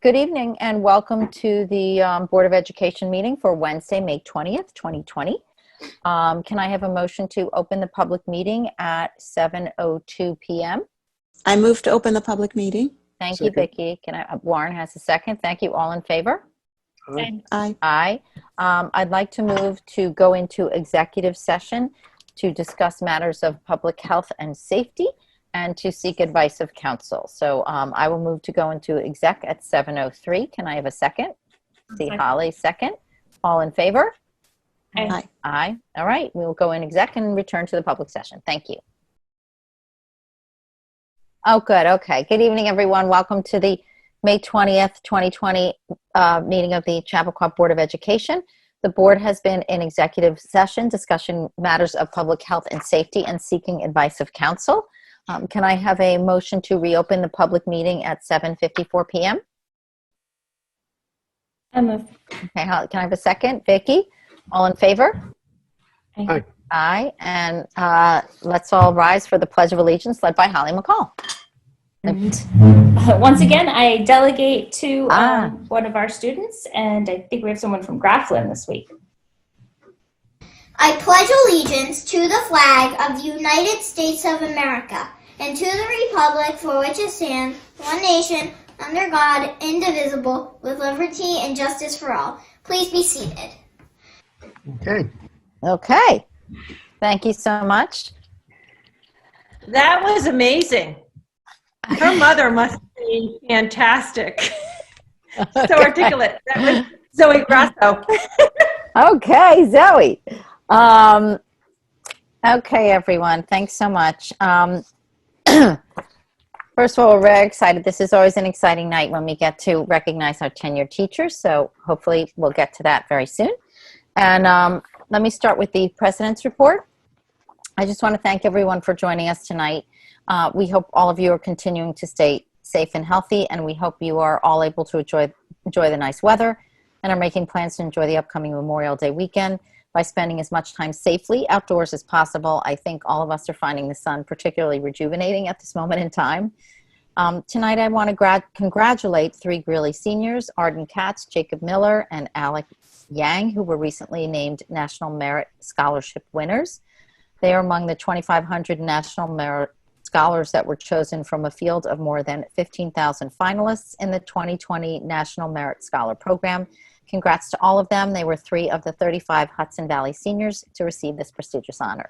Good evening and welcome to the Board of Education meeting for Wednesday, May 20th, 2020. Can I have a motion to open the public meeting at 7:02 p.m.? I move to open the public meeting. Thank you, Vicki. Warren has a second. Thank you. All in favor? Aye. Aye. Aye. I'd like to move to go into executive session to discuss matters of public health and safety and to seek advice of counsel. So I will move to go into exec at 7:03. Can I have a second? See Holly, second. All in favor? Aye. Aye. All right. We will go in exec and return to the public session. Thank you. Oh, good. Okay. Good evening, everyone. Welcome to the May 20th, 2020 meeting of the Chappaqua Board of Education. The board has been in executive session discussing matters of public health and safety and seeking advice of counsel. Can I have a motion to reopen the public meeting at 7:54 p.m.? I move. Okay, can I have a second? Vicki, all in favor? Aye. Aye, and let's all rise for the Pledge of Allegiance led by Holly McCall. Once again, I delegate to one of our students, and I think we have someone from Grafflin this week. I pledge allegiance to the flag of the United States of America and to the republic for which it stands, one nation, under God, indivisible, with liberty and justice for all. Please be seated. Okay. Thank you so much. That was amazing. Her mother must be fantastic. So articulate. That was Zoe Grasso. Okay, Zoe. Okay, everyone. Thanks so much. First of all, we're very excited. This is always an exciting night when we get to recognize our tenured teachers. So hopefully we'll get to that very soon. And let me start with the President's Report. I just want to thank everyone for joining us tonight. We hope all of you are continuing to stay safe and healthy, and we hope you are all able to enjoy the nice weather and are making plans to enjoy the upcoming Memorial Day weekend by spending as much time safely outdoors as possible. I think all of us are finding the sun particularly rejuvenating at this moment in time. Tonight I want to congratulate three Greeley seniors, Arden Katz, Jacob Miller, and Alec Yang, who were recently named National Merit Scholarship winners. They are among the 2,500 National Merit Scholars that were chosen from a field of more than 15,000 finalists in the 2020 National Merit Scholar Program. Congrats to all of them. They were three of the 35 Hudson Valley seniors to receive this prestigious honor.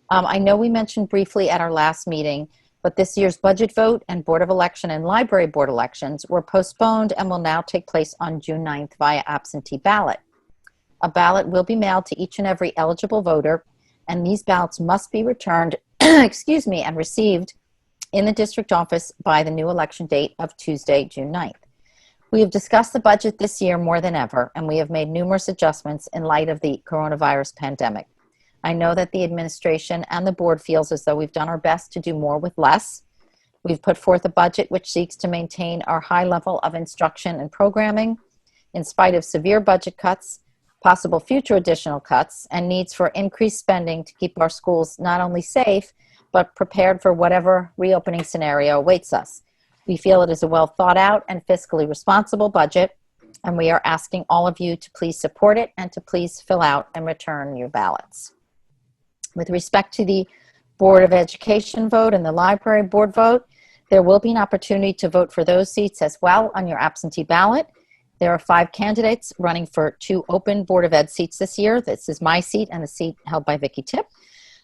I know we mentioned briefly at our last meeting, but this year's budget vote and Board of Election and Library Board elections were postponed and will now take place on June 9th via absentee ballot. A ballot will be mailed to each and every eligible voter, and these ballots must be returned and received in the district office by the new election date of Tuesday, June 9th. We have discussed the budget this year more than ever, and we have made numerous adjustments in light of the coronavirus pandemic. I know that the administration and the board feels as though we've done our best to do more with less. We've put forth a budget which seeks to maintain our high level of instruction and programming in spite of severe budget cuts, possible future additional cuts, and needs for increased spending to keep our schools not only safe, but prepared for whatever reopening scenario awaits us. We feel it is a well thought out and fiscally responsible budget, and we are asking all of you to please support it and to please fill out and return your ballots. With respect to the Board of Education vote and the Library Board vote, there will be an opportunity to vote for those seats as well on your absentee ballot. There are 5 candidates running for 2 open Board of Ed seats this year. This is my seat and the seat held by Vicki Tipp.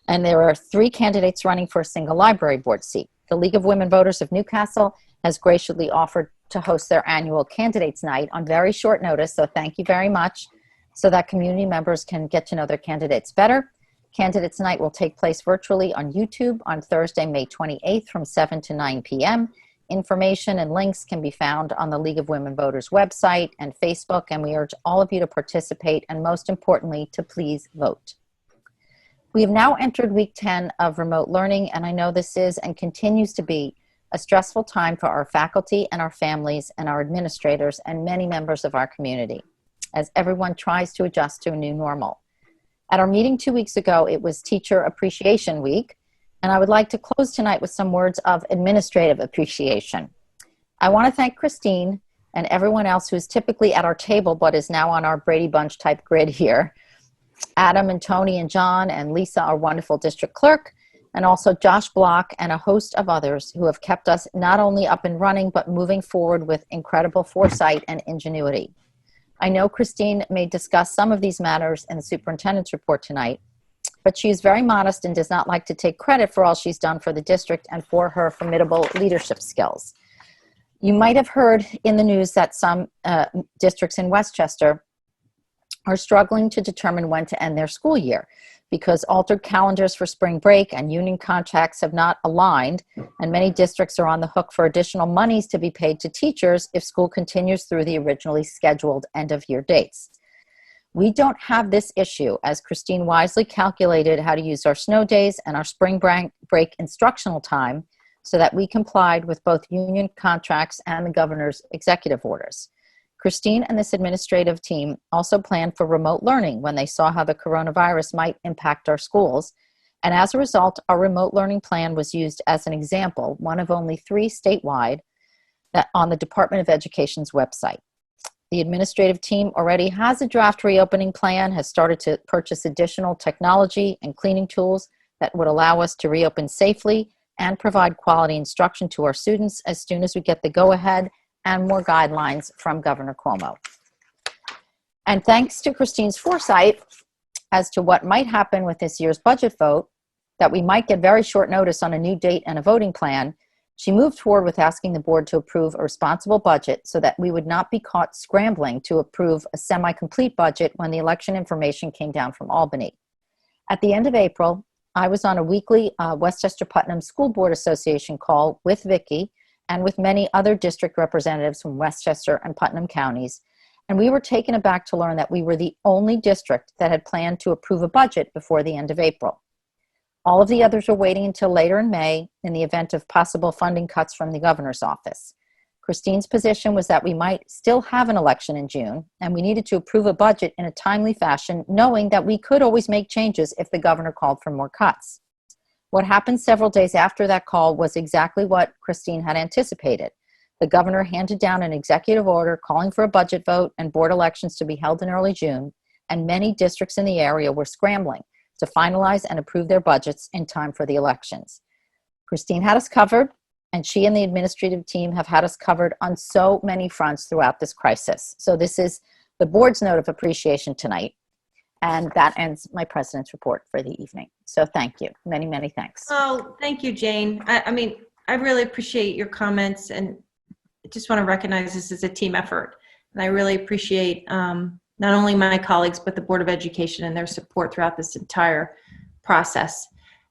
And there are 3 candidates running for a single library board seat. The League of Women Voters of Newcastle has graciously offered to host their annual candidates night on very short notice, so thank you very much, so that community members can get to know their candidates better. Candidates night will take place virtually on YouTube on Thursday, May 28th from 7 to 9 p.m. Information and links can be found on the League of Women Voters website and Facebook, and we urge all of you to participate and, most importantly, to please vote. We have now entered week 10 of remote learning, and I know this is and continues to be a stressful time for our faculty and our families and our administrators and many members of our community as everyone tries to adjust to a new normal. At our meeting 2 weeks ago, it was Teacher Appreciation Week, and I would like to close tonight with some words of administrative appreciation. I want to thank Christine and everyone else who's typically at our table but is now on our Brady Bunch type grid here. Adam and Tony and John and Lisa, our wonderful district clerk, and also Josh Block and a host of others who have kept us not only up and running, but moving forward with incredible foresight and ingenuity. I know Christine may discuss some of these matters in the superintendent's report tonight, but she is very modest and does not like to take credit for all she's done for the district and for her formidable leadership skills. You might have heard in the news that some districts in Westchester are struggling to determine when to end their school year because altered calendars for spring break and union contracts have not aligned, and many districts are on the hook for additional monies to be paid to teachers if school continues through the originally scheduled end-of-year dates. We don't have this issue, as Christine wisely calculated how to use our snow days and our spring break instructional time so that we complied with both union contracts and the governor's executive orders. Christine and this administrative team also planned for remote learning when they saw how the coronavirus might impact our schools. And as a result, our remote learning plan was used as an example, one of only 3 statewide, that on the Department of Education's website. The administrative team already has a draft reopening plan, has started to purchase additional technology and cleaning tools that would allow us to reopen safely and provide quality instruction to our students as soon as we get the go-ahead and more guidelines from Governor Cuomo. And thanks to Christine's foresight as to what might happen with this year's budget vote, that we might get very short notice on a new date and a voting plan, she moved forward with asking the board to approve a responsible budget so that we would not be caught scrambling to approve a semi-complete budget when the election information came down from Albany. At the end of April, I was on a weekly Westchester Putnam School Board Association call with Vicki and with many other district representatives from Westchester and Putnam counties, and we were taken aback to learn that we were the only district that had planned to approve a budget before the end of April. All of the others were waiting until later in May in the event of possible funding cuts from the governor's office. Christine's position was that we might still have an election in June, and we needed to approve a budget in a timely fashion, knowing that we could always make changes if the governor called for more cuts. What happened several days after that call was exactly what Christine had anticipated. The governor handed down an executive order calling for a budget vote and board elections to be held in early June, and many districts in the area were scrambling to finalize and approve their budgets in time for the elections. Christine had us covered, and she and the administrative team have had us covered on so many fronts throughout this crisis. So this is the board's note of appreciation tonight. And that ends my president's report for the evening. So thank you. Many, many thanks. Oh, thank you, Jane. I mean, I really appreciate your comments, and I just want to recognize this as a team effort. And I really appreciate not only my colleagues, but the Board of Education and their support throughout this entire process.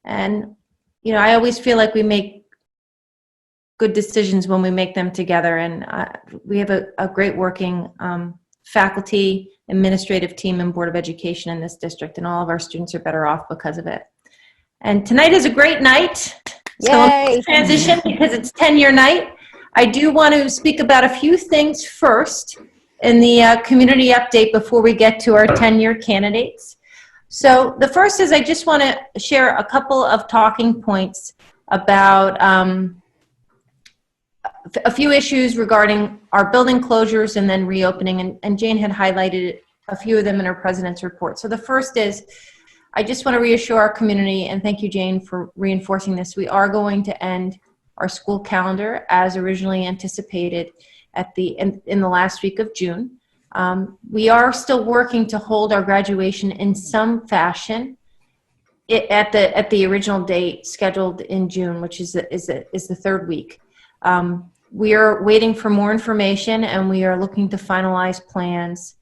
And, you know, I always feel like we make good decisions when we make them together. And we have a great working faculty, administrative team, and Board of Education in this district, and all of our students are better off because of it. And tonight is a great night. Yay! So transition because it's 10-year night. I do want to speak about a few things first in the community update before we get to our 10-year candidates. So the first is I just want to share a couple of talking points about a few issues regarding our building closures and then reopening, and Jane had highlighted a few of them in her president's report. So the first is, I just want to reassure our community, and thank you, Jane, for reinforcing this. We are going to end our school calendar as originally anticipated in the last week of June. We are still working to hold our graduation in some fashion at the original date scheduled in June, which is the third week. We are waiting for more information, and we are looking to finalize plans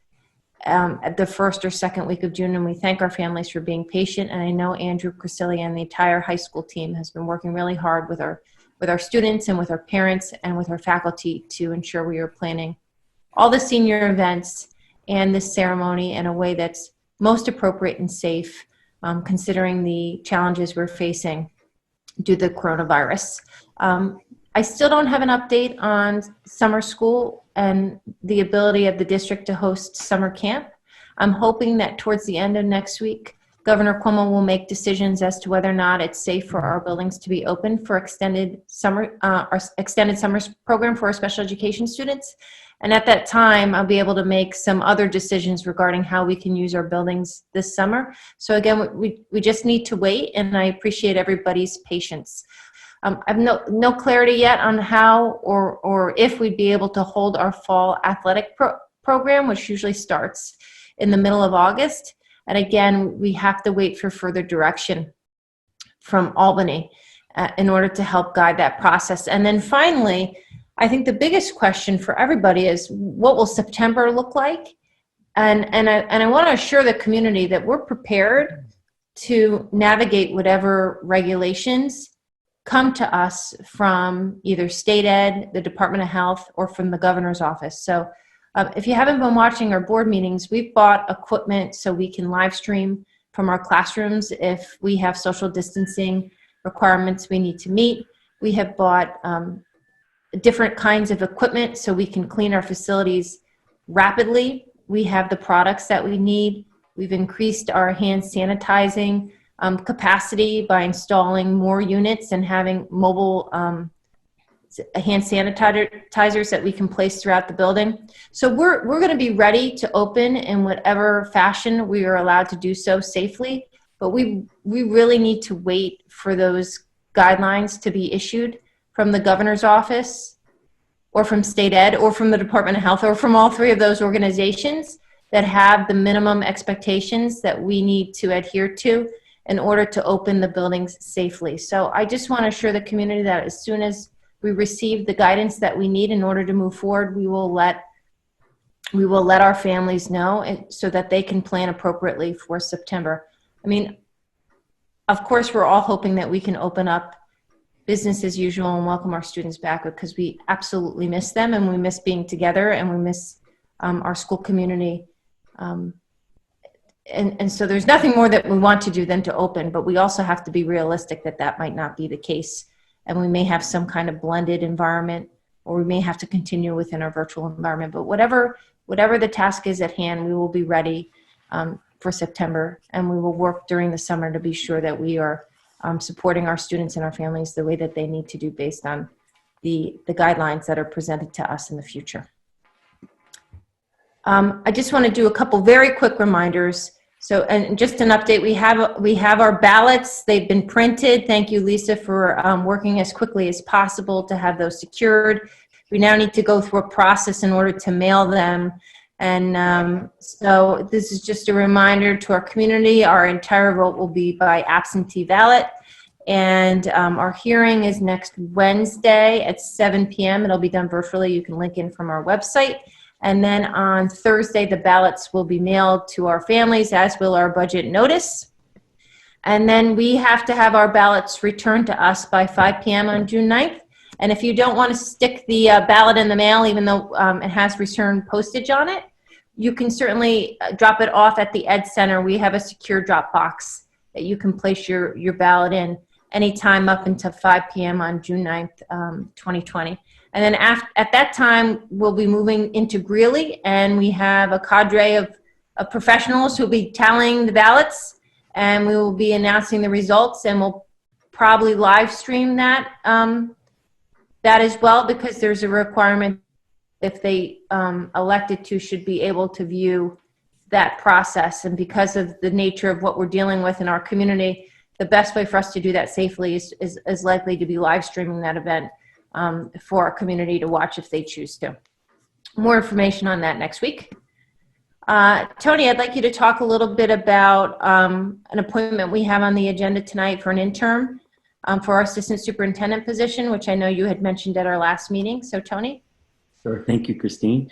at the first or second week of June, and we thank our families for being patient. And I know Andrew Crisili and the entire high school team has been working really hard with our students and with our parents and with our faculty to ensure we are planning all the senior events and this ceremony in a way that's most appropriate and safe, considering the challenges we're facing due to the coronavirus. I still don't have an update on summer school and the ability of the district to host summer camp. I'm hoping that towards the end of next week, Governor Cuomo will make decisions as to whether or not it's safe for our buildings to be open for our extended summer program for our special education students. And at that time, I'll be able to make some other decisions regarding how we can use our buildings this summer. So again, we just need to wait, and I appreciate everybody's patience. I have no clarity yet on how or if we'd be able to hold our fall athletic program, which usually starts in the middle of August. And again, we have to wait for further direction from Albany in order to help guide that process. And then finally, I think the biggest question for everybody is, what will September look like? And I want to assure the community that we're prepared to navigate whatever regulations come to us from either state ed, the Department of Health, or from the governor's office. So if you haven't been watching our board meetings, we've bought equipment so we can live stream from our classrooms if we have social distancing requirements we need to meet. We have bought different kinds of equipment so we can clean our facilities rapidly. We have the products that we need. We've increased our hand sanitizing capacity by installing more units and having mobile hand sanitizers that we can place throughout the building. So we're going to be ready to open in whatever fashion we are allowed to do so safely, but we really need to wait for those guidelines to be issued from the governor's office or from state ed or from the Department of Health or from all three of those organizations that have the minimum expectations that we need to adhere to in order to open the buildings safely. So I just want to assure the community that as soon as we receive the guidance that we need in order to move forward, we will let our families know so that they can plan appropriately for September. I mean, of course, we're all hoping that we can open up business as usual and welcome our students back, because we absolutely miss them and we miss being together and we miss our school community. And so there's nothing more that we want to do than to open, but we also have to be realistic that that might not be the case. And we may have some kind of blended environment, or we may have to continue within our virtual environment. But whatever the task is at hand, we will be ready for September, and we will work during the summer to be sure that we are supporting our students and our families the way that they need to do based on the guidelines that are presented to us in the future. I just want to do a couple very quick reminders. So, and just an update, we have our ballots. They've been printed. Thank you, Lisa, for working as quickly as possible to have those secured. We now need to go through a process in order to mail them. And so this is just a reminder to our community. Our entire vote will be by absentee ballot. And our hearing is next Wednesday at 7 p.m. It'll be done virtually. You can link in from our website. And then on Thursday, the ballots will be mailed to our families, as will our budget notice. And then we have to have our ballots returned to us by 5 p.m. on June 9th. And if you don't want to stick the ballot in the mail, even though it has return postage on it, you can certainly drop it off at the Ed Center. We have a secure drop box that you can place your ballot in anytime up until 5 p.m. on June 9th, 2020. And then at that time, we'll be moving into Greeley, and we have a cadre of professionals who will be tallying the ballots, and we will be announcing the results, and we'll probably live stream that as well, because there's a requirement if they elected to should be able to view that process. And because of the nature of what we're dealing with in our community, the best way for us to do that safely is likely to be live streaming that event for our community to watch if they choose to. More information on that next week. Tony, I'd like you to talk a little bit about an appointment we have on the agenda tonight for an interim for our assistant superintendent position, which I know you had mentioned at our last meeting. So Tony? Sure. Thank you, Christine.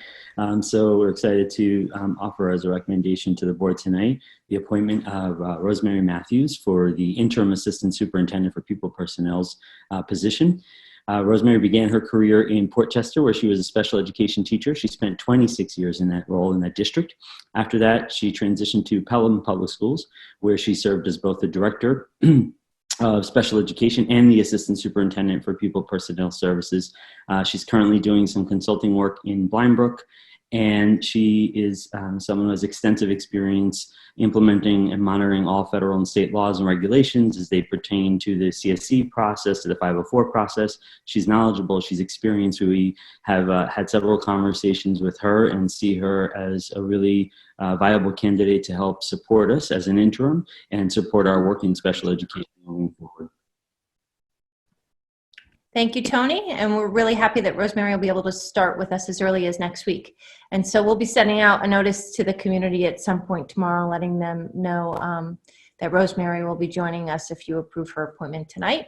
So we're excited to offer as a recommendation to the board tonight the appointment of Rosemary Matthews for the interim assistant superintendent for pupil personnel's position. Rosemary began her career in Port Chester, where she was a special education teacher. She spent 26 years in that role in that district. After that, she transitioned to Pelham Public Schools, where she served as both the director of special education and the assistant superintendent for pupil personnel services. She's currently doing some consulting work in Blindbrook And she is someone who has extensive experience implementing and monitoring all federal and state laws and regulations as they pertain to the CSC process, to the 504 process. She's knowledgeable, she's experienced. We have had several conversations with her and see her as a really viable candidate to help support us as an interim and support our work in special education moving forward. Thank you, Tony. And we're really happy that Rosemary will be able to start with us as early as next week. And so we'll be sending out a notice to the community at some point tomorrow, letting them know that Rosemary will be joining us if you approve her appointment tonight.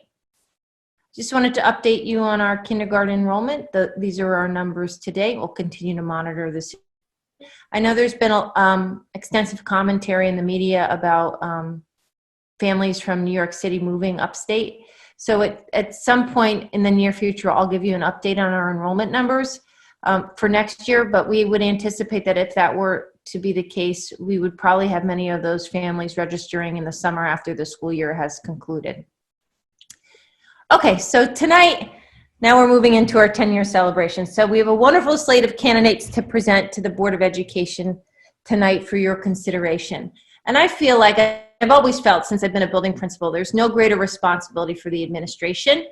Just wanted to update you on our kindergarten enrollment. These are our numbers to date. We'll continue to monitor this. I know there's been extensive commentary in the media about families from New York City moving upstate. So at some point in the near future, I'll give you an update on our enrollment numbers for next year, but we would anticipate that if that were to be the case, we would probably have many of those families registering in the summer after the school year has concluded. Okay, so tonight, now we're moving into our 10-year celebration. So we have a wonderful slate of candidates to present to the Board of Education tonight for your consideration. And I feel like I've always felt since I've been a building principal, there's no greater responsibility for the administration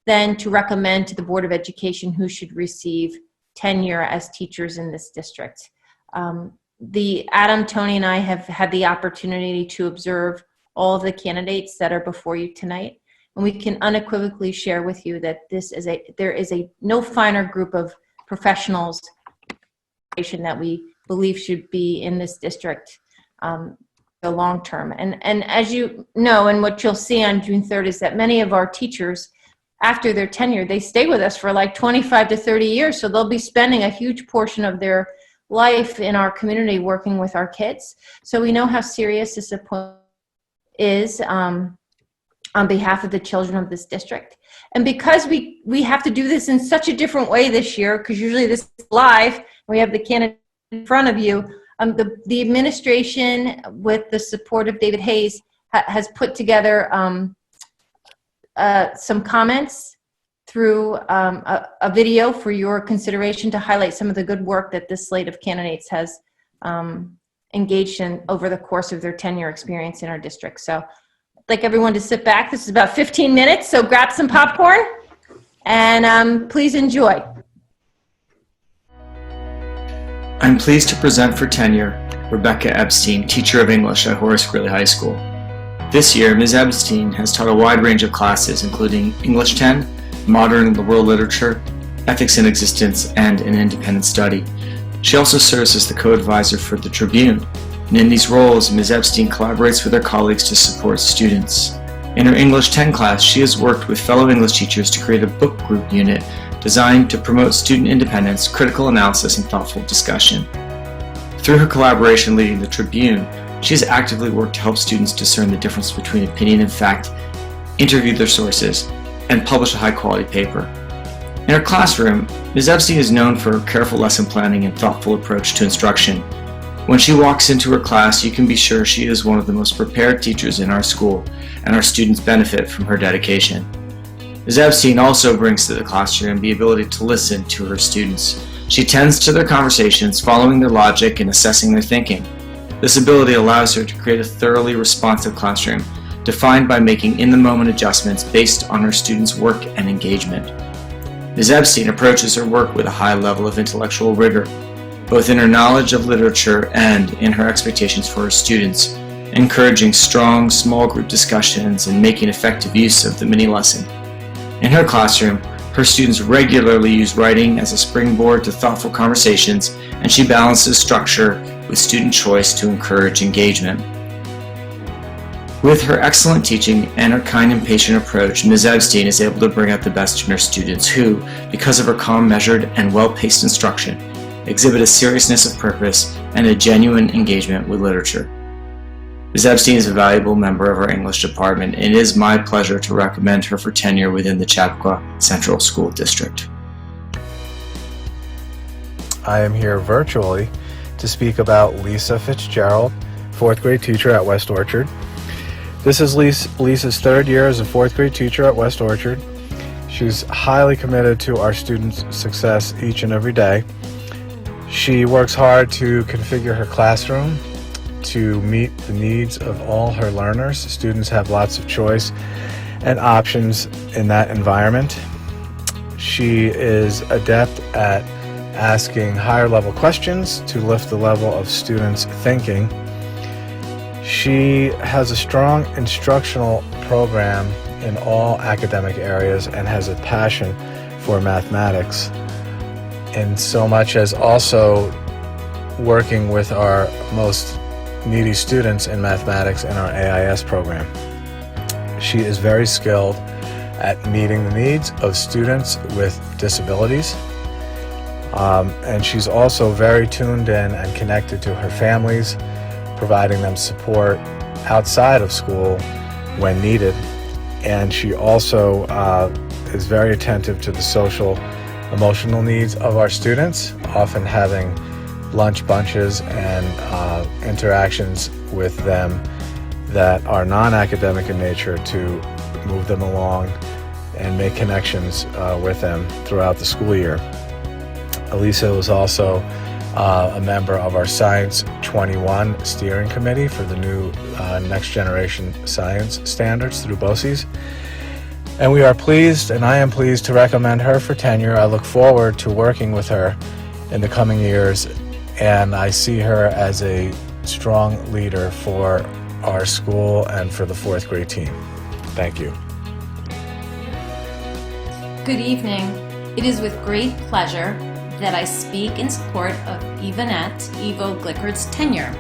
than to recommend to the Board of Education who should receive tenure as teachers in this district. Adam, Tony, and I have had the opportunity to observe all of the candidates that are before you tonight. And we can unequivocally share with you that there is a no finer group of professionals that we believe should be in this district the long term. And as you know, and what you'll see on June 3rd is that many of our teachers, after their tenure, they stay with us for like 25 to 30 years. So they'll be spending a huge portion of their life in our community working with our kids. So we know how serious this appointment is on behalf of the children of this district. And because we have to do this in such a different way this year, because usually this is live, we have the candidate in front of you, the administration, with the support of David Hayes, has put together some comments through a video for your consideration to highlight some of the good work that this slate of candidates has engaged in over the course of their tenure experience in our district. So I'd like everyone to sit back. This is about 15 minutes, so grab some popcorn and please enjoy. I'm pleased to present for tenure Rebecca Ebstein, teacher of English at Horace Greeley High School. This year, Ms. Ebstein has taught a wide range of classes, including English 10, Modern and World Literature, Ethics in Existence, and an Independent Study. She also serves as the co-advisor for the Tribune, and in these roles, Ms. Ebstein collaborates with her colleagues to support students. In her English 10 class, she has worked with fellow English teachers to create a book group unit designed to promote student independence, critical analysis, and thoughtful discussion. Through her collaboration leading the Tribune, she has actively worked to help students discern the difference between opinion and fact, interview their sources, and publish a high-quality paper. In her classroom, Ms. Ebstein is known for her careful lesson planning and thoughtful approach to instruction. When she walks into her class, you can be sure she is one of the most prepared teachers in our school, and our students benefit from her dedication. Ms. Ebstein also brings to the classroom the ability to listen to her students. She tends to their conversations, following their logic and assessing their thinking. This ability allows her to create a thoroughly responsive classroom, defined by making in-the-moment adjustments based on her students' work and engagement. Ms. Ebstein approaches her work with a high level of intellectual rigor, both in her knowledge of literature and in her expectations for her students, encouraging strong, small group discussions and making effective use of the mini-lesson. In her classroom, her students regularly use writing as a springboard to thoughtful conversations, and she balances structure with student choice to encourage engagement. With her excellent teaching and her kind and patient approach, Ms. Ebstein is able to bring out the best in her students who, because of her calm, measured, and well-paced instruction, exhibit a seriousness of purpose and a genuine engagement with literature. Ms. Ebstein is a valuable member of our English department, and it is my pleasure to recommend her for tenure within the Chappaqua Central School District. I am here virtually to speak about Lisa Fitzgerald, 4th grade teacher at West Orchard. This is Lisa's 3rd year as a 4th grade teacher at West Orchard. She's highly committed to our students' success each and every day. She works hard to configure her classroom to meet the needs of all her learners. Students have lots of choice and options in that environment. She is adept at asking higher level questions to lift the level of students' thinking. She has a strong instructional program in all academic areas and has a passion for mathematics, in so much as also working with our most needy students in mathematics in our AIS program. She is very skilled at meeting the needs of students with disabilities. And she's also very tuned in and connected to her families, providing them support outside of school when needed. And she also is very attentive to the social, emotional needs of our students, often having lunch bunches and interactions with them that are non-academic in nature to move them along and make connections with them throughout the school year. Elisa was also a member of our Science 21 steering committee for the new Next Generation Science Standards through BOCES. And we are pleased, and I am pleased to recommend her for tenure. I look forward to working with her in the coming years, and I see her as a strong leader for our school and for the fourth grade team. Thank you. Good evening. It is with great pleasure that I speak in support of Yvonette Evo Glickard's tenure.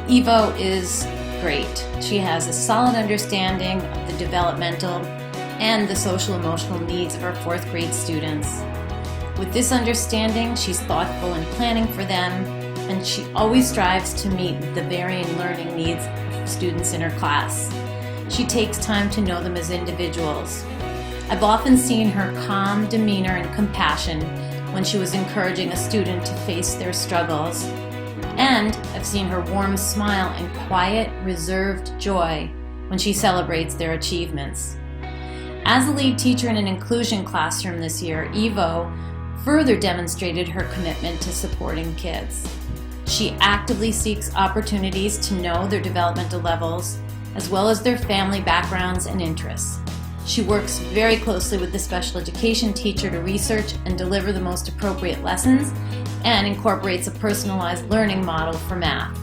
Evo is great. She has a solid understanding of the developmental and the social emotional needs of our fourth grade students. With this understanding, she's thoughtful in planning for them, and she always strives to meet the varying learning needs of students in her class. She takes time to know them as individuals. I've often seen her calm demeanor and compassion when she was encouraging a student to face their struggles, and I've seen her warm smile and quiet, reserved joy when she celebrates their achievements. As a lead teacher in an inclusion classroom this year, Evo further demonstrated her commitment to supporting kids. She actively seeks opportunities to know their developmental levels, as well as their family backgrounds and interests. She works very closely with the special education teacher to research and deliver the most appropriate lessons, and incorporates a personalized learning model for math.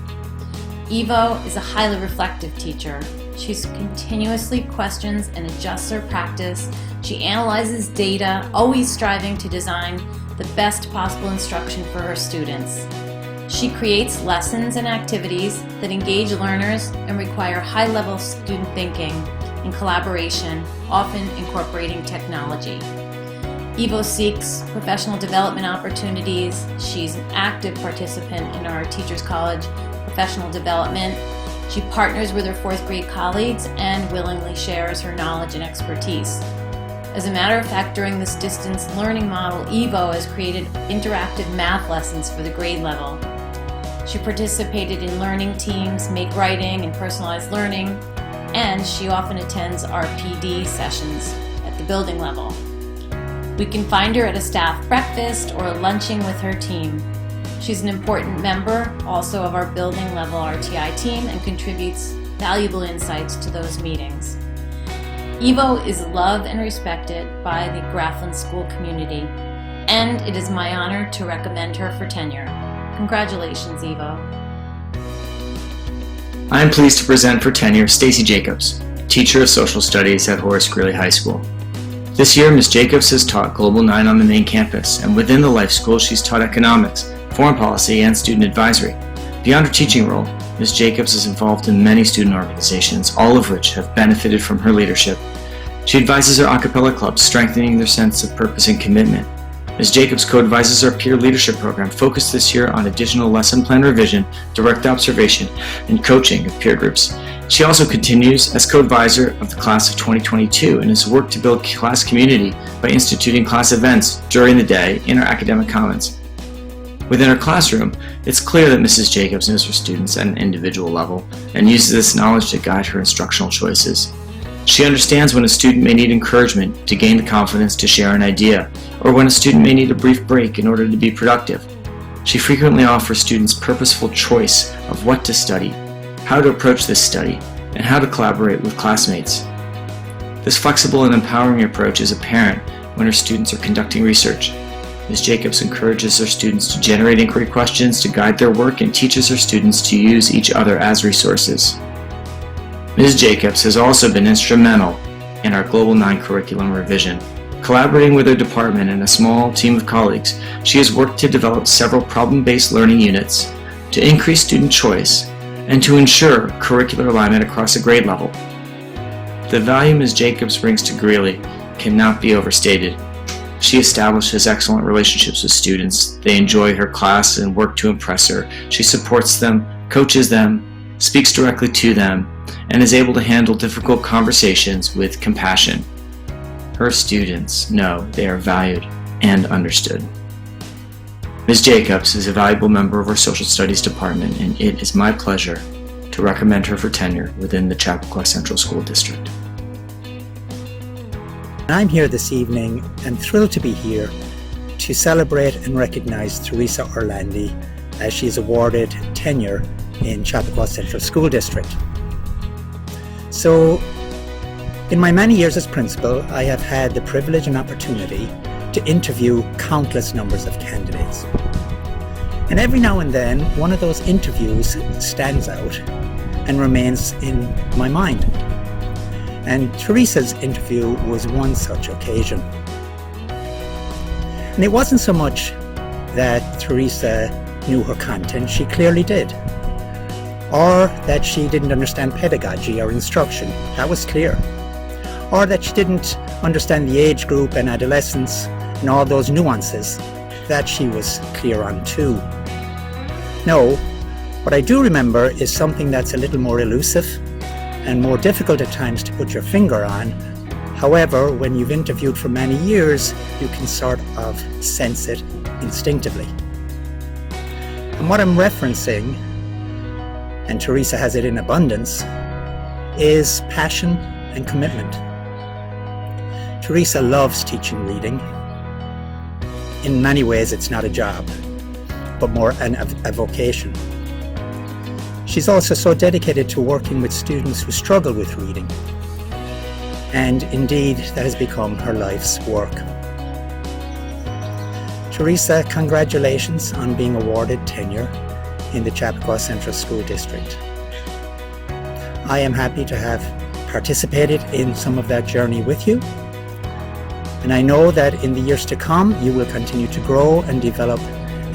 Evo is a highly reflective teacher. She continuously questions and adjusts her practice. She analyzes data, always striving to design the best possible instruction for her students. She creates lessons and activities that engage learners and require high-level student thinking and collaboration, often incorporating technology. Evo seeks professional development opportunities. She's an active participant in our Teachers College professional development. She partners with her fourth grade colleagues and willingly shares her knowledge and expertise. As a matter of fact, during this distance learning model, Evo has created interactive math lessons for the grade level. She participated in learning teams, make writing, and personalized learning, and she often attends our PD sessions at the building level. We can find her at a staff breakfast or lunching with her team. She's an important member also of our building level RTI team and contributes valuable insights to those meetings. Evo is loved and respected by the Grafflin school community, and it is my honor to recommend her for tenure. Congratulations, Evo. I am pleased to present for tenure Stacy Jacobs, teacher of social studies at Horace Greeley High School. This year, Ms. Jacobs has taught Global 9 on the main campus, and within the Life School, she's taught economics, foreign policy, and student advisory. Beyond her teaching role, Ms. Jacobs is involved in many student organizations, all of which have benefited from her leadership. She advises our a cappella clubs, strengthening their sense of purpose and commitment. Ms. Jacobs co-advises our peer leadership program, focused this year on additional lesson plan revision, direct observation, and coaching of peer groups. She also continues as co-advisor of the class of 2022 and has worked to build class community by instituting class events during the day in our academic commons. Within her classroom, it's clear that Mrs. Jacobs knows her students at an individual level and uses this knowledge to guide her instructional choices. She understands when a student may need encouragement to gain the confidence to share an idea, or when a student may need a brief break in order to be productive. She frequently offers students purposeful choice of what to study, how to approach this study, and how to collaborate with classmates. This flexible and empowering approach is apparent when her students are conducting research. Ms. Jacobs encourages her students to generate inquiry questions to guide their work and teaches her students to use each other as resources. Ms. Jacobs has also been instrumental in our Global 9 curriculum revision. Collaborating with her department and a small team of colleagues, she has worked to develop several problem-based learning units to increase student choice and to ensure curricular alignment across a grade level. The value Ms. Jacobs brings to Greeley cannot be overstated. She establishes excellent relationships with students. They enjoy her class and work to impress her. She supports them, coaches them, speaks directly to them, and is able to handle difficult conversations with compassion. Her students know they are valued and understood. Ms. Jacobs is a valuable member of our Social Studies Department, and it is my pleasure to recommend her for tenure within the Chappaqua Central School District. I'm here this evening and thrilled to be here to celebrate and recognize Teresa Orlandi as she is awarded tenure in Chappaqua Central School District. So, in my many years as principal, I have had the privilege and opportunity to interview countless numbers of candidates. And every now and then, one of those interviews stands out and remains in my mind. And Teresa's interview was one such occasion. And it wasn't so much that Teresa knew her content, she clearly did. Or that she didn't understand pedagogy or instruction, that was clear. Or that she didn't understand the age group and adolescence and all those nuances, that she was clear on too. No, what I do remember is something that's a little more elusive and more difficult at times to put your finger on. However, when you've interviewed for many years, you can sort of sense it instinctively. And what I'm referencing, and Teresa has it in abundance, is passion and commitment. Teresa loves teaching reading. In many ways, it's not a job, but more a vocation. She's also so dedicated to working with students who struggle with reading. And indeed, that has become her life's work. Teresa, congratulations on being awarded tenure in the Chappaqua Central School District. I am happy to have participated in some of that journey with you. And I know that in the years to come, you will continue to grow and develop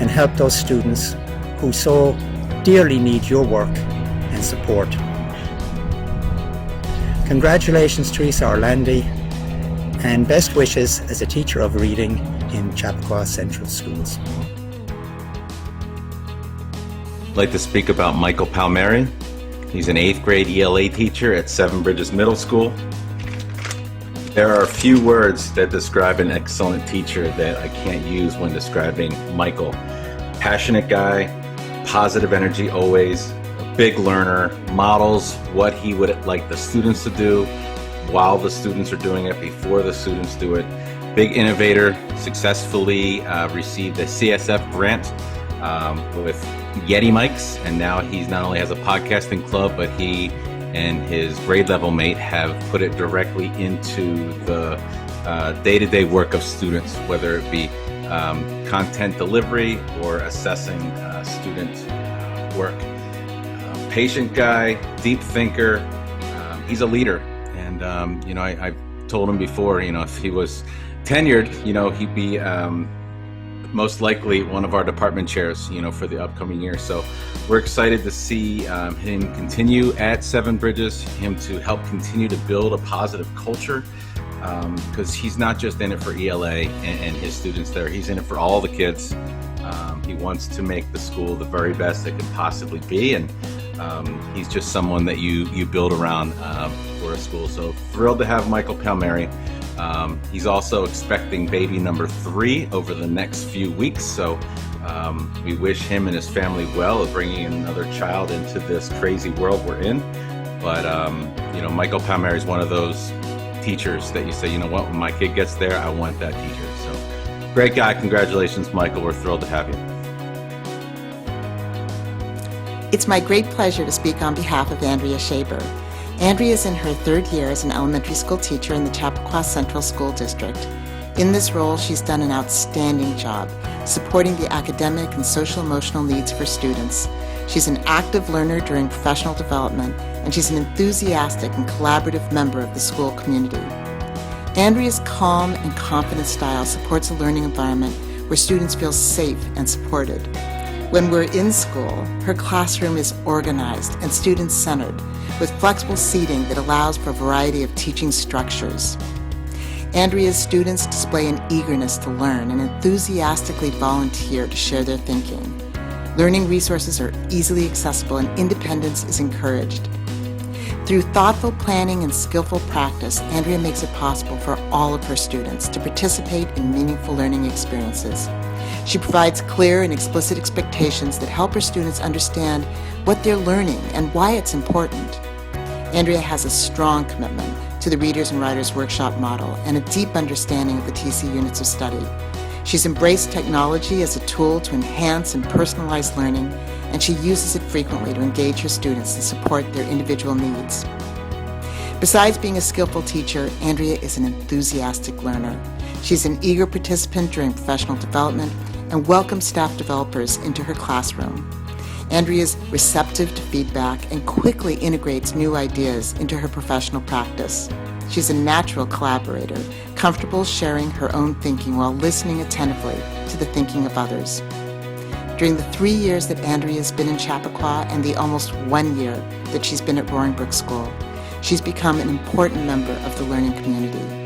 and help those students who so dearly need your work and support. Congratulations, Teresa Orlandi, and best wishes as a teacher of reading in Chappaqua Central Schools. I'd like to speak about Michael Palmieri. He's an 8th grade ELA teacher at Seven Bridges Middle School. There are a few words that describe an excellent teacher that I can't use when describing Michael. Passionate guy, positive energy always, a big learner, models what he would like the students to do while the students are doing it, before the students do it. Big innovator, successfully received a CSF grant with Yeti mics, and now he's not only has a podcasting club, but he and his grade level mate have put it directly into the day-to-day work of students, whether it be content delivery or assessing student work. Patient guy, deep thinker, he's a leader. And, I've told him before, if he was tenured, he'd be most likely one of our department chairs, for the upcoming year. So we're excited to see him continue at Seven Bridges, him to help continue to build a positive culture, because he's not just in it for ELA and his students there, he's in it for all the kids. He wants to make the school the very best it can possibly be, and he's just someone that you build around for a school. So thrilled to have Michael Palmieri. He's also expecting baby number 3 over the next few weeks, so we wish him and his family well of bringing another child into this crazy world we're in. But Michael Palmieri is one of those teachers that you say, when my kid gets there, I want that teacher. So great guy. Congratulations, Michael. We're thrilled to have you. It's my great pleasure to speak on behalf of Andrea Shaber. Andrea is in her third year as an elementary school teacher in the Chappaqua Central School District. In this role, she's done an outstanding job supporting the academic and social-emotional needs of her students. She's an active learner during professional development, and she's an enthusiastic and collaborative member of the school community. Andrea's calm and confident style supports a learning environment where students feel safe and supported. When we're in school, her classroom is organized and student-centered, with flexible seating that allows for a variety of teaching structures. Andrea's students display an eagerness to learn and enthusiastically volunteer to share their thinking. Learning resources are easily accessible and independence is encouraged. Through thoughtful planning and skillful practice, Andrea makes it possible for all of her students to participate in meaningful learning experiences. She provides clear and explicit expectations that help her students understand what they're learning and why it's important. Andrea has a strong commitment to the Readers and Writers Workshop model and a deep understanding of the TC units of study. She's embraced technology as a tool to enhance and personalize learning, and she uses it frequently to engage her students and support their individual needs. Besides being a skillful teacher, Andrea is an enthusiastic learner. She's an eager participant during professional development and welcomes staff developers into her classroom. Andrea is receptive to feedback and quickly integrates new ideas into her professional practice. She's a natural collaborator, comfortable sharing her own thinking while listening attentively to the thinking of others. During the 3 years that Andrea has been in Chappaqua and the almost 1 year that she's been at Roaring Brook School, she's become an important member of the learning community.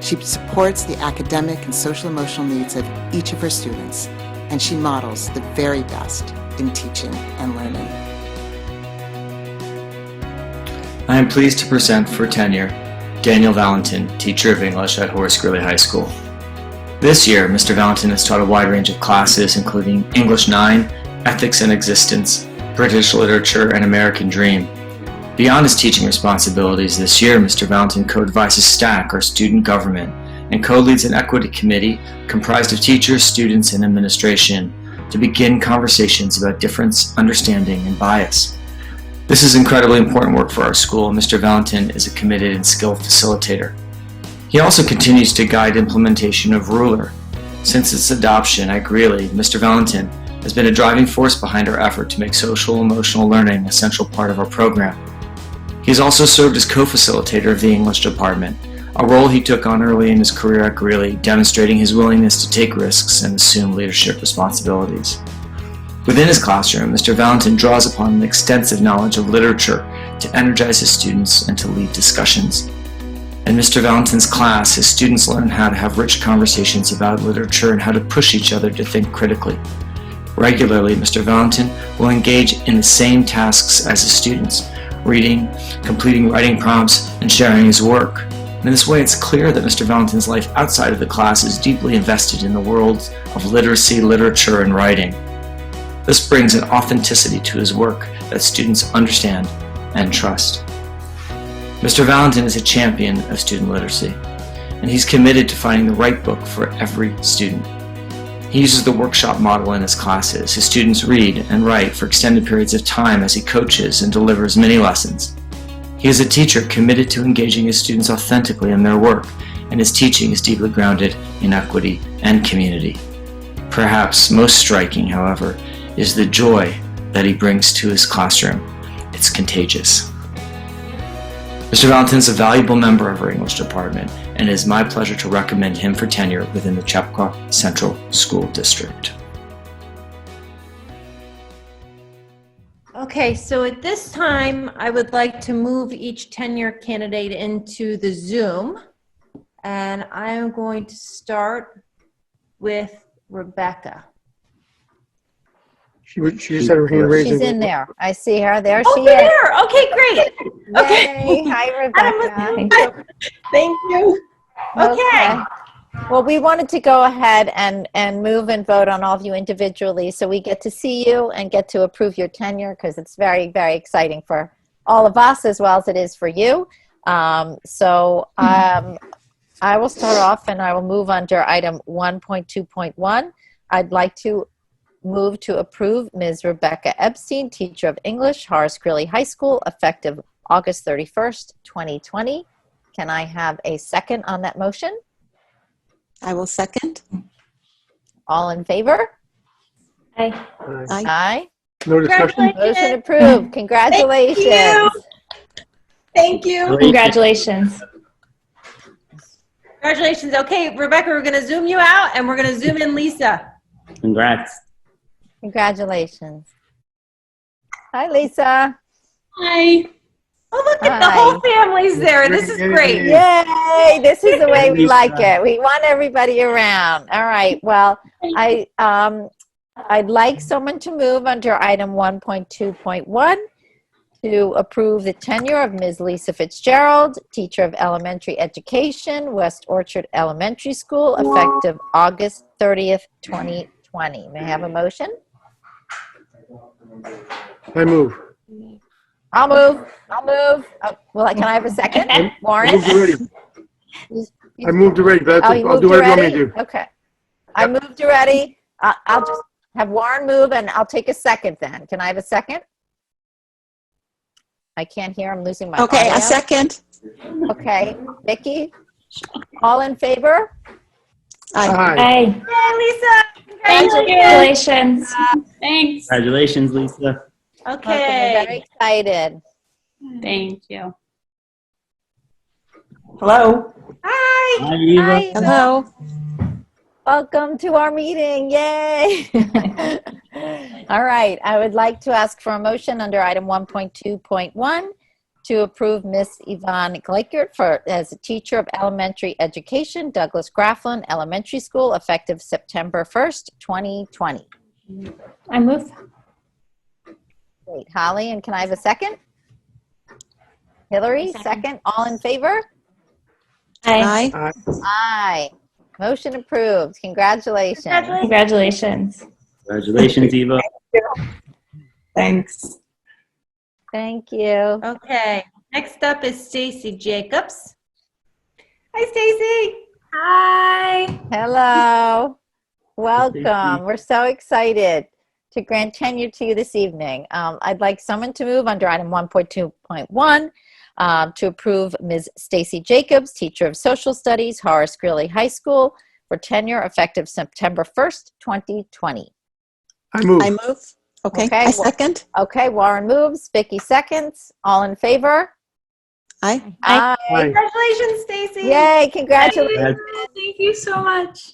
She supports the academic and social-emotional needs of each of her students, and she models the very best in teaching and learning. I am pleased to present for tenure Daniel Valentin, teacher of English at Horace Greeley High School. This year, Mr. Valentin has taught a wide range of classes, including English 9, Ethics and Existence, British Literature, and American Dream. Beyond his teaching responsibilities this year, Mr. Valentin co-advises STAC, our student government, and co-leads an equity committee comprised of teachers, students, and administration to begin conversations about difference, understanding, and bias. This is incredibly important work for our school, and Mr. Valentin is a committed and skilled facilitator. He also continues to guide implementation of Ruler. Since its adoption at Greeley, Mr. Valentin has been a driving force behind our effort to make social-emotional learning a central part of our program. He has also served as co-facilitator of the English department, a role he took on early in his career at Greeley, demonstrating his willingness to take risks and assume leadership responsibilities. Within his classroom, Mr. Valentin draws upon an extensive knowledge of literature to energize his students and to lead discussions. In Mr. Valentin's class, his students learn how to have rich conversations about literature and how to push each other to think critically. Regularly, Mr. Valentin will engage in the same tasks as his students, reading, completing writing prompts, and sharing his work. In this way, it's clear that Mr. Valentin's life outside of the class is deeply invested in the worlds of literacy, literature, and writing. This brings an authenticity to his work that students understand and trust. Mr. Valentin is a champion of student literacy, and he's committed to finding the right book for every student. He uses the workshop model in his classes. His students read and write for extended periods of time as he coaches and delivers mini lessons. He is a teacher committed to engaging his students authentically in their work, and his teaching is deeply grounded in equity and community. Perhaps most striking, however, is the joy that he brings to his classroom. It's contagious. Mr. Valentin is a valuable member of our English department, and it is my pleasure to recommend him for tenure within the Chappaqua Central School District. Okay, so at this time, I would like to move each tenure candidate into the Zoom. And I am going to start with Rebecca. She said her hand raising. She's in there. I see her. There Oh, she you're is. there. Okay, great. Okay. Yay. Hi, Rebecca. Thank you. Okay. Well, we wanted to go ahead and move and vote on all of you individually so we get to see you and get to approve your tenure because it's very, very exciting for all of us as well as it is for you. I will start off and I will move under item 1.2.1. I'd like to move to approve Ms. Rebecca Ebstein, teacher of English, Horace Greeley High School, effective August 31st, 2020. Can I have a second on that motion? I will second. All in favor? Aye. Aye. Aye. No discussion? Motion approved. Congratulations. Thank you. Congratulations. Congratulations. Okay, Rebecca, we're going to zoom you out and we're going to zoom in Lisa. Congrats. Congratulations. Hi, Lisa. Hi. Oh, look at the Hi. whole family's there. This is great. Yay! This is the way we like it. We want everybody around. All right. Well, I'd like someone to move under item 1.2.1 to approve the tenure of Ms. Lisa Fitzgerald, teacher of elementary education, West Orchard Elementary School, effective August 30th, 2020. May I have a motion? I move. I'll move. Well, can I have a second? Warren? I moved already. I moved already, but Oh, you I'll moved do whatever you want me already? to do. Okay. I moved already. I'll just have Warren move and I'll take a second then. Can I have a second? I can't hear. I'm losing my Okay, audio. a second. Okay. Vicki? All in favor? Aye. Aye. Yay, Lisa. Congratulations. Thanks. Congratulations, Lisa. Okay. Very excited. Thank you. Hello. Hi. Hi, Eva. Hi. Hello. Welcome to our meeting. Yay. All right. I would like to ask for a motion under item 1.2.1 to approve Miss Yvonne Gleichert as a teacher of elementary education, Douglas Grafflin Elementary School, effective September 1st, 2020. I move. Great. Holly, and can I have a second? Hillary, second. All in favor? Aye. Aye. Aye. Motion approved. Congratulations. Congratulations. Congratulations, Eva. Thanks. Thank you. Okay. Next up is Stacy Jacobs. Hi, Stacy. Hi. Hello. Welcome. We're so excited to grant tenure to you this evening. I'd like someone to move under item 1.2.1 to approve Ms. Stacy Jacobs, teacher of social studies, Horace Greeley High School, for tenure effective September 1st, 2020. I move. I move. Okay. Okay. I second. Okay, Warren moves. Vicki seconds. All in favor? Aye. Aye. Aye. Congratulations, Stacy. Yay, congratulations. Thank you so much.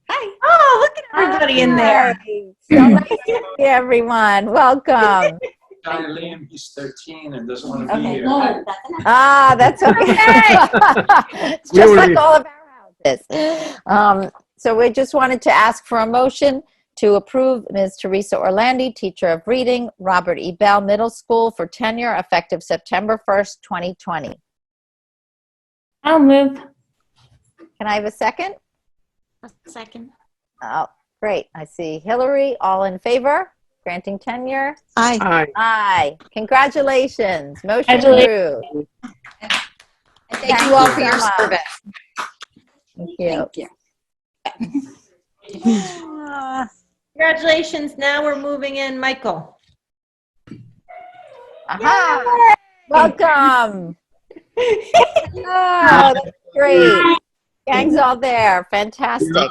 Hi. Oh, look at everybody in there. Hi. So nice to see everyone. Welcome. Liam, he's 13 and doesn't want to be here. That's okay. It's just like all of our houses. So we just wanted to ask for a motion to approve Ms. Teresa Orlandi, teacher of reading, Robert E. Bell Middle School, for tenure effective September 1st, 2020. I'll move. Can I have a second? Second. Oh, great. I see Hillary. All in favor? Granting tenure? Aye. Aye. Aye. Congratulations. Motion Congratulations. approved. Thank you all for your so much. service. Thank you. Congratulations. Now we're moving in Michael. Aha. Welcome. Oh, that's great. Gang's all there. Fantastic.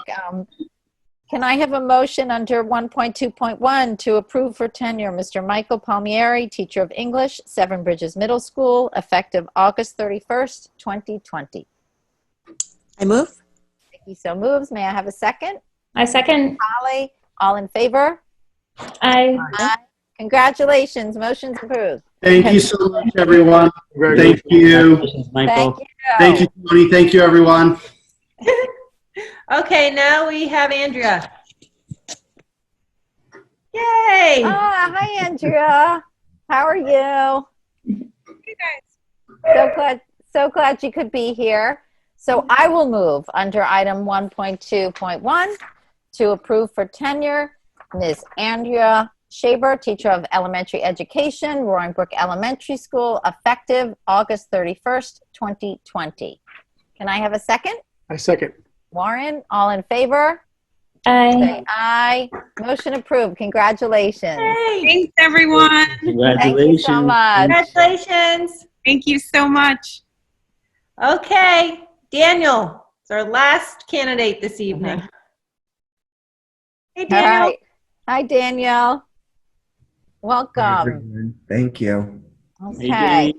Can I have a motion under 1.2.1 to approve for tenure Mr. Michael Palmieri, teacher of English, Seven Bridges Middle School, effective August 31st, 2020? I move. Vicki so moves. May I have a second? I second. Holly, all in favor? Aye. Aye. Congratulations. Motion's approved. Thank you so much, everyone. Thank you. Congratulations, Michael. Thank you. Thank you, Tony. Thank you, everyone. Okay, now we have Andrea. Yay! Hi, Andrea. How are you? So glad you could be here. So I will move under item 1.2.1 to approve for tenure Ms. Andrea Shaber, teacher of elementary education, Roaring Brook Elementary School, effective August 31st, 2020. Can I have a second? I second. Warren, all in favor? Aye. Aye. Motion approved. Congratulations. Thanks, everyone. Thank you so Congratulations. much. Congratulations. Thank you so much. Okay, Daniel, it's our last candidate this evening. Hey, All Daniel. right. Hi, Daniel. Welcome. Thank you. Okay.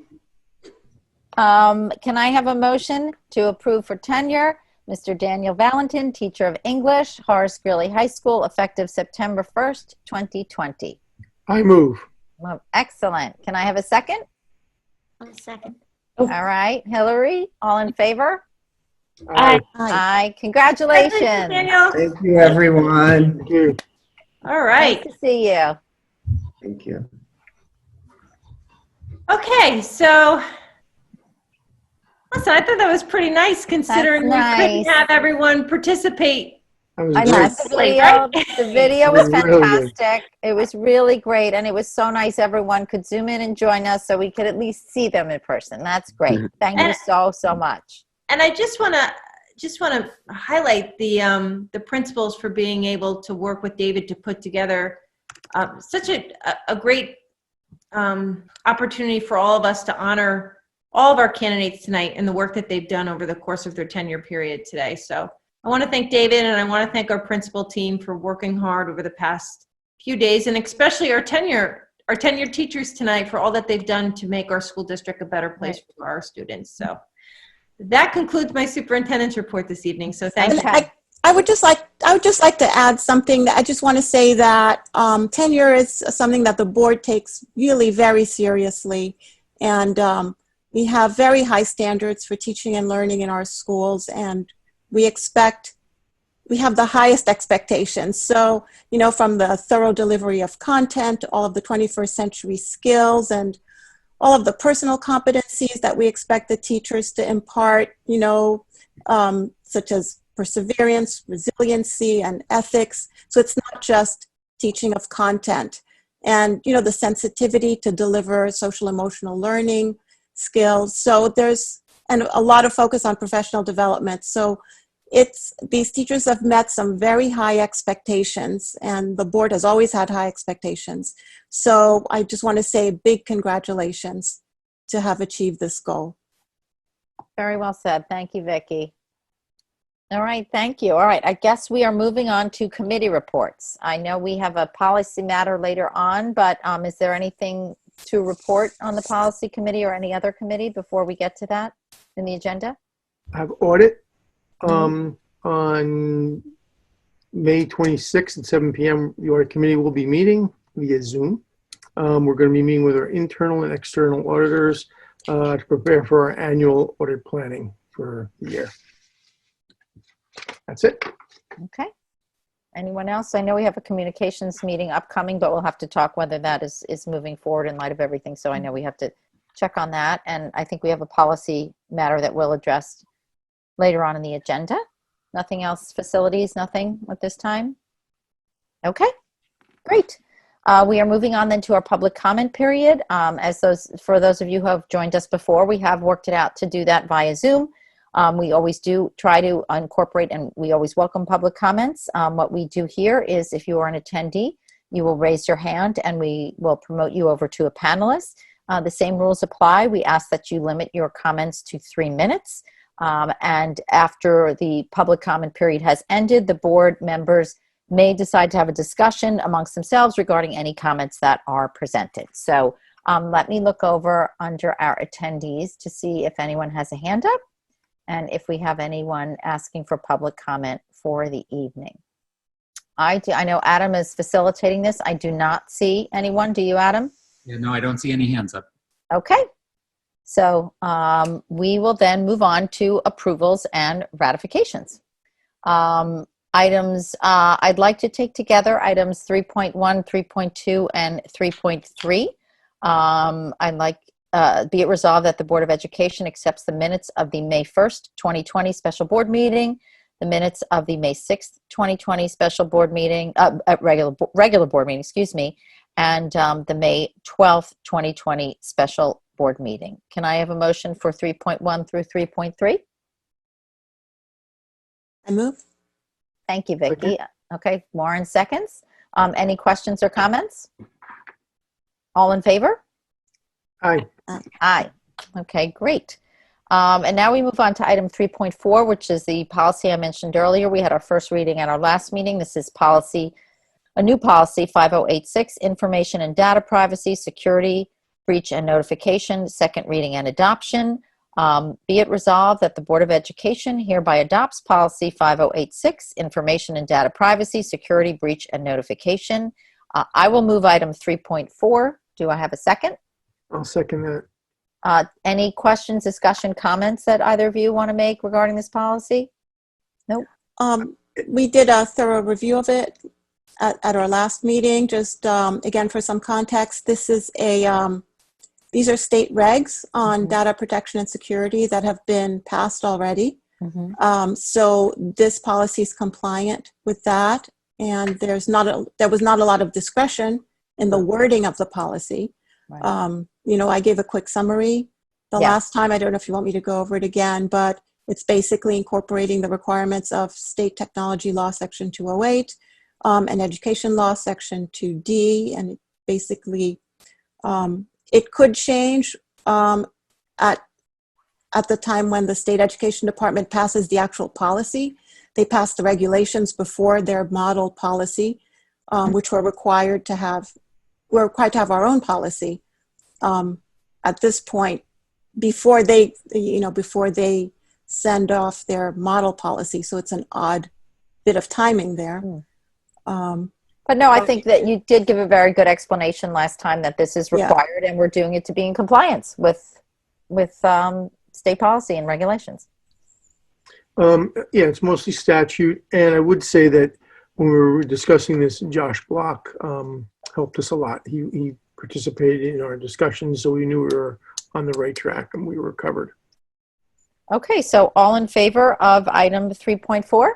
Can I have a motion to approve for tenure Mr. Daniel Valentin, teacher of English, Horace Greeley High School, effective September 1st, 2020? I move. Well, excellent. Can I have a second? I'll second. All right. Hillary, all in favor? Aye. Aye. Congratulations. Daniel. Thank you, everyone. Thank you. All right. Nice to see you. Thank you. Okay, so listen, I thought that was pretty nice considering That's we couldn't nice. have everyone participate. That was I know great. the video was Really good. fantastic. It was really great, and it was so nice everyone could zoom in and join us so we could at least see them in person. That's great. Thank you so much. And I just want to highlight the principals for being able to work with David to put together such a great opportunity for all of us to honor all of our candidates tonight and the work that they've done over the course of their tenure period today. So I want to thank David, and I want to thank our principal team for working hard over the past few days, and especially our tenured teachers tonight for all that they've done to make our school district a better place for our students. So that concludes my superintendent's report this evening. So thank you. I would just like to add something. I just want to say that tenure is something that the board takes really very seriously, and we have very high standards for teaching and learning in our schools, and we have the highest expectations. So, you know, from the thorough delivery of content, all of the 21st century skills, and all of the personal competencies that we expect the teachers to impart, you know, such as perseverance, resiliency, and ethics. So it's not just teaching of content. And, you know, the sensitivity to deliver social emotional learning skills. So there's a lot of focus on professional development. So these teachers have met some very high expectations, and the board has always had high expectations. So I just want to say big congratulations to have achieved this goal. Very well said. Thank you, Vicki. All right, thank you. All right, I guess we are moving on to committee reports. I know we have a policy matter later on, but is there anything to report on the policy committee or any other committee before we get to that in the agenda? I have audit on May 26th at 7 p.m. The audit committee will be meeting via Zoom. We're going to be meeting with our internal and external auditors to prepare for our annual audit planning for the year. That's it. Okay. Anyone else? I know we have a communications meeting upcoming, but we'll have to talk whether that is moving forward in light of everything. So I know we have to check on that. And I think we have a policy matter that we'll address later on in the agenda. Nothing else? Facilities? Nothing at this time? Okay, great. We are moving on then to our public comment period. For those of you who have joined us before, we have worked it out to do that via Zoom. We always do try to incorporate, and we always welcome public comments. What we do here is if you are an attendee, you will raise your hand and we will promote you over to a panelist. The same rules apply. We ask that you limit your comments to 3 minutes. And after the public comment period has ended, the board members may decide to have a discussion amongst themselves regarding any comments that are presented. So let me look over under our attendees to see if anyone has a hand up and if we have anyone asking for public comment for the evening. I know Adam is facilitating this. I do not see anyone. Do you, Adam? Yeah, no, I don't see any hands up. Okay. So we will then move on to approvals and ratifications. Items, I'd like to take together items 3.1, 3.2, and 3.3. I'd like, be it resolved that the Board of Education accepts the minutes of the May 1st, 2020 special board meeting, the minutes of the May 6th, 2020 special board meeting, regular board meeting, excuse me, and the May 12th, 2020 special board meeting. Can I have a motion for 3.1 through 3.3? I move. Thank you, Vicki. Okay, Warren seconds. Any questions or comments? All in favor? Aye. Aye. Okay, great. And now we move on to item 3.4, which is the policy I mentioned earlier. We had our first reading at our last meeting. This is a new policy, 5086, information and data privacy, security, breach and notification, second reading and adoption. Be it resolved that the Board of Education hereby adopts policy 5086, information and data privacy, security, breach and notification. I will move item 3.4. Do I have a second? I'll second that. Any questions, discussion, comments that either of you want to make regarding this policy? Nope. We did a thorough review of it at our last meeting. Just again, for some context, this is these are state regs on data protection and security that have been passed already. So this policy is compliant with that, and there was not a lot of discretion in the wording of the policy. Right. You know, I gave a quick summary the last time. I don't know if you want me to go over it again, but it's basically incorporating the requirements of State Technology Law Section 208 and Education Law Section 2D, and it basically it could change at the time when the State Education Department passes the actual policy. They pass the regulations before their model policy, which we're required to have. We're required to have our own policy at this point before they send off their model policy. So it's an odd bit of timing there. But no, I think that you did give a very good explanation last time that this is required, and we're doing it to be in compliance with state policy and regulations. Yeah, it's mostly statute, and I would say that when we were discussing this, Josh Block helped us a lot. He participated in our discussions, so we knew we were on the right track and we were covered. Okay, so all in favor of item 3.4?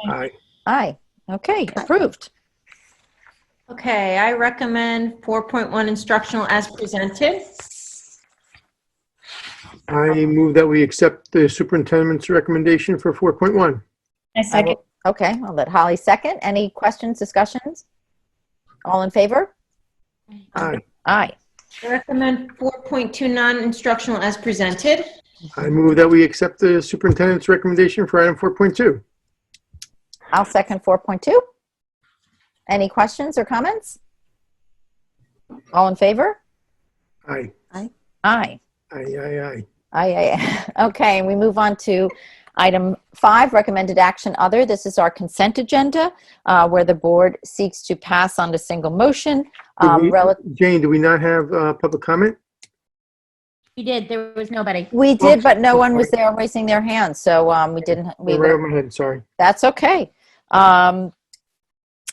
Aye. Aye. Okay, approved. Okay, I recommend 4.1 instructional as presented. I move that we accept the superintendent's recommendation for 4.1. I second. Okay, I'll let Holly second. Any questions, discussions? All in favor? Aye. Aye. I recommend 4.2 non-instructional as presented. I move that we accept the superintendent's recommendation for item 4.2. I'll second 4.2. Any questions or comments? All in favor? Aye. Aye. Aye. Aye, aye, aye. Aye, aye. Okay, and we move on to item 5, recommended action other. This is our consent agenda where the board seeks to pass on a single motion. Jane, do we not have public comment? You did. There was nobody. We did, but no one was there raising their hands, so we didn't. Right over my head, sorry. That's okay.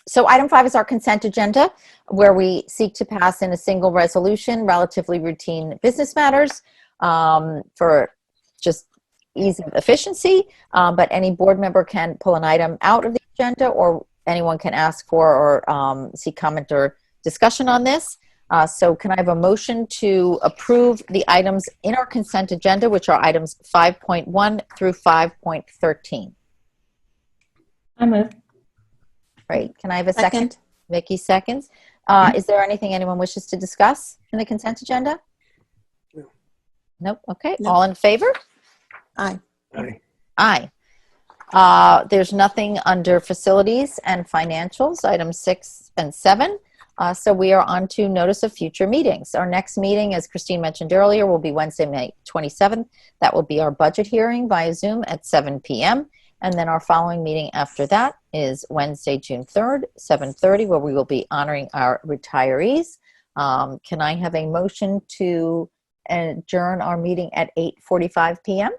So item 5 is our consent agenda, where we seek to pass in a single resolution relatively routine business matters for just ease of efficiency, but any board member can pull an item out of the agenda, or anyone can ask for or seek comment or discussion on this. So can I have a motion to approve the items in our consent agenda, which are items 5.1 through 5.13? I move. Great. Can I have a second? Second. Vicki seconds. Is there anything anyone wishes to discuss in the consent agenda? No. Nope. Okay. No. All in favor? Aye. Aye. Aye. There's nothing under facilities and financials, items 6 and 7. So we are on to notice of future meetings. Our next meeting, as Christine mentioned earlier, will be Wednesday, May 27th. That will be our budget hearing via Zoom at 7 p.m. And then our following meeting after that is Wednesday, June 3rd, 7:30, where we will be honoring our retirees. Can I have a motion to adjourn our meeting at 8:45 p.m.?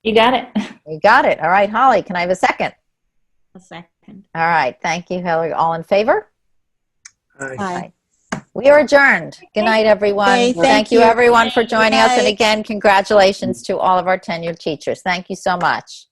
You got it. You got it. All right, Holly, can I have a second? A second. All right. Thank you, Hillary. All in favor? Aye. Aye. We are adjourned. Good night, everyone. Okay, thank you, everyone, for joining us. And night. again, congratulations to all of our tenured teachers. Thank you so much.